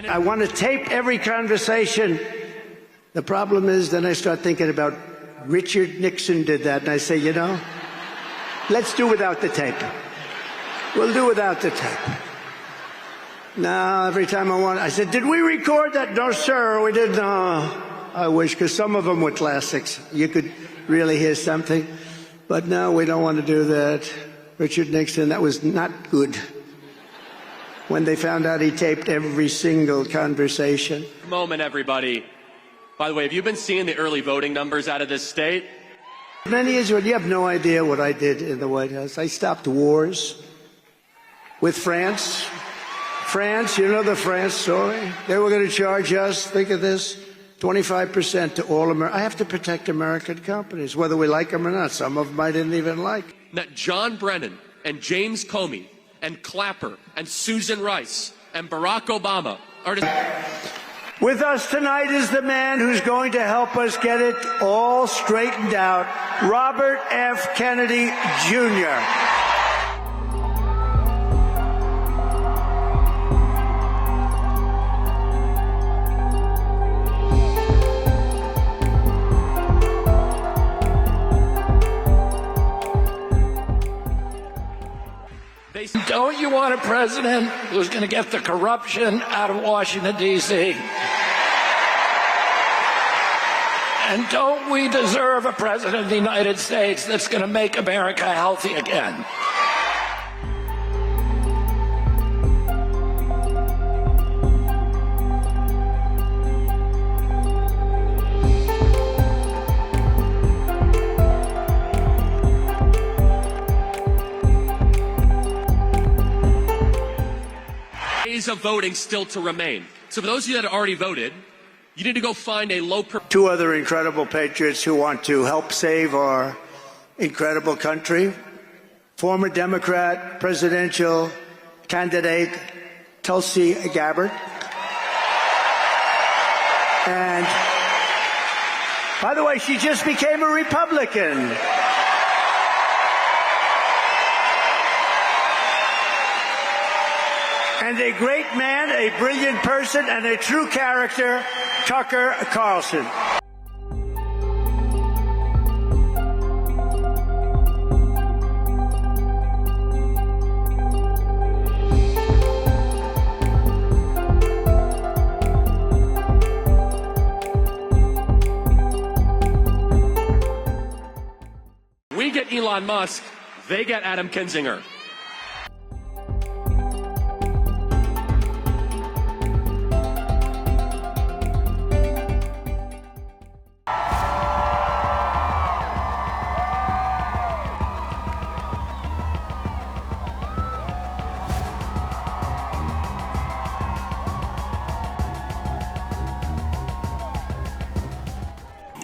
I want to tape every conversation. The problem is, then I start thinking about Richard Nixon did that, and I say, you know, let's do without the tape. We'll do without the tape. Now, every time I said, did we record that? No, sir, we didn't. No. I wish, because some of them were classics. You could really hear something. But no, we don't want to do that. Richard Nixon, that was not good. When they found out he taped every single conversation. Moment, everybody. By the way, have you been seeing the early voting numbers out of this state? Many years ago, you have no idea what I did in the White House. I stopped wars with France. France, you know the France story? They were going to charge us, think of this, 25% to all America. I have to protect American companies, whether we like them or not. Some of them I didn't even like. That John Brennan and James Comey and Clapper and Susan Rice and Barack Obama are... With us tonight is the man who's going to help us get it all straightened out, Robert F. Kennedy, Jr. Don't you want a president who's going to get the corruption out of Washington, D.C.? And don't we deserve a president of the United States that's going to make America healthy again? Days of voting still to remain. So for those of you that have already voted, you need to go find a low... Two other incredible patriots who want to help save our incredible country. Former Democrat presidential candidate Tulsi Gabbard. And, by the way, she just became a Republican. And a great man, a brilliant person, and a true character, Tucker Carlson. We get Elon Musk, they get Adam Kinzinger.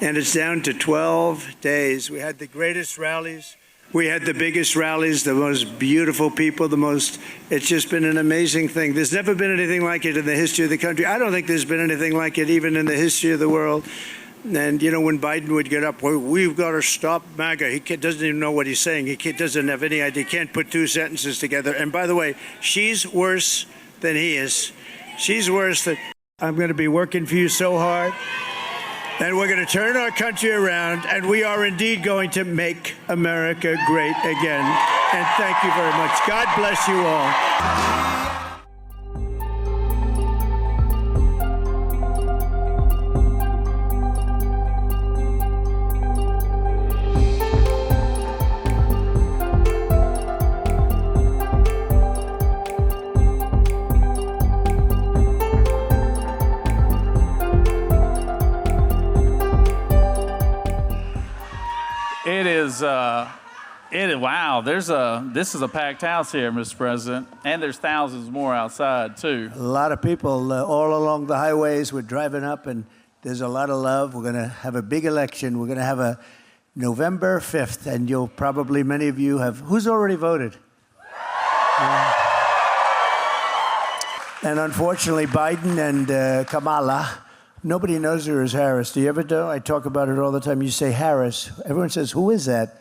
And it's down to 12 days. We had the greatest rallies. We had the biggest rallies, the most beautiful people, it's just been an amazing thing. There's never been anything like it in the history of the country. I don't think there's been anything like it even in the history of the world. And, you know, when Biden would get up, well, we've got to stop MAGA. He doesn't even know what he's saying. He doesn't have any idea. He can't put two sentences together. And by the way, she's worse than he is. She's worse than... I'm going to be working for you so hard. And we're going to turn our country around, and we are indeed going to make America great again. And thank you very much. God bless you all. Wow, this is a packed house here, Mr. President, and there's thousands more outside, too. A lot of people all along the highways. We're driving up, and there's a lot of love. We're going to have a big election. We're going to have a November 5th, and you'll probably, many of you have... Who's already voted? And unfortunately, Biden and Kamala, nobody knows her as Harris. Do you ever do? I talk about it all the time. You say Harris. Everyone says, who is that?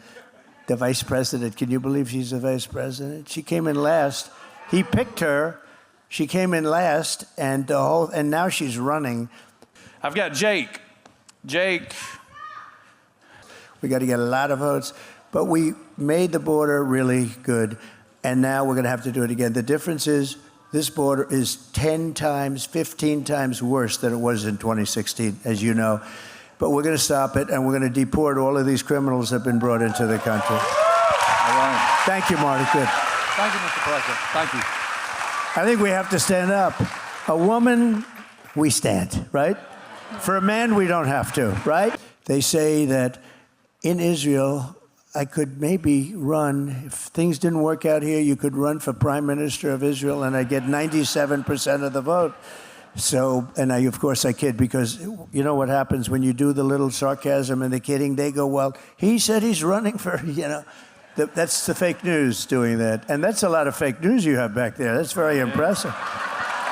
The vice president. Can you believe she's the vice president? She came in last. He picked her She came in last, and now she's running. I've got Jake. Jake. We got to get a lot of votes, but we made the border really good, and now we're going to have to do it again. The difference is this border is 10 times, 15 times worse than it was in 2016, as you know. But we're going to stop it, and we're going to deport all of these criminals that have been brought into the country. All right. Thank you, Marty. Good. Thank you, Mr. President. Thank you. I think we have to stand up. A woman, we stand, right? For a man, we don't have to, right? They say that in Israel, I could maybe run. If things didn't work out here, you could run for prime minister of Israel, and I'd get 97% of the vote. So, and of course I kid, because you know what happens when you do the little sarcasm and the kidding, they go, well, he said he's running for, that's the fake news doing that. And that's a lot of fake news you have back there. That's very impressive.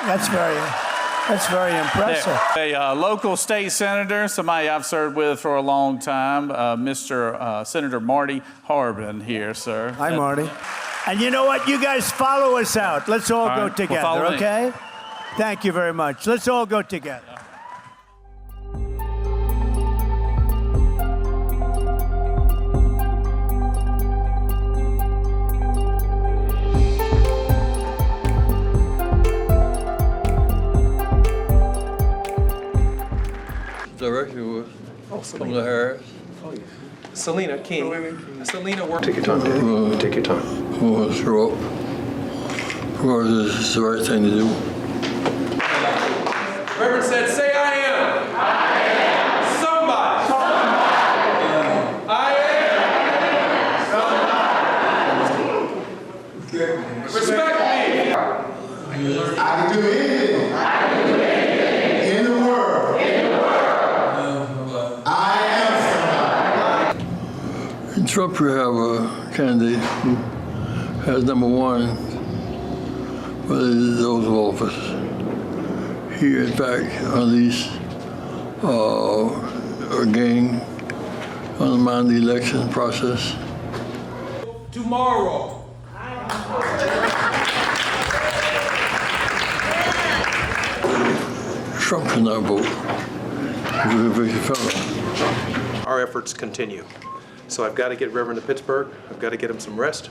That's very impressive. A local state senator, somebody I've served with for a long time, Mr. Senator Marty Harbin here, sir. Hi, Marty. And you know what? You guys follow us out. Let's all go together, okay? Thank you very much. Let's all go together. Director was Selena Harris. Oh, yeah. Selena King. Selena worked. Take your time, Daddy. Take your time. We'll show up. Because it's the right thing to do. Reverend said, say I am. I am. Somebody. I am. Respect me. I can do anything. In the world. I am somebody. In Trump, you have a candidate who has number one for those of office. He, in fact, unleashed a gang, undermined the election process. Tomorrow. Trump cannot vote. He's a convicted felon. Our efforts continue. So I've got to get Reverend to Pittsburgh. I've got to get him some rest.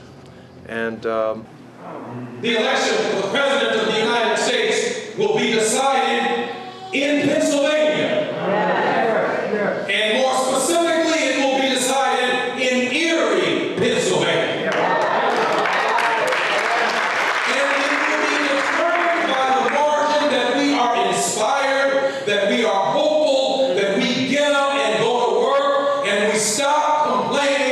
And the election for the President of the United States will be decided in Pennsylvania. And more specifically, it will be decided in Erie, Pennsylvania. And it will be determined by the margin that we are inspired, that we are hopeful, that we get up and go to work, and we stop complaining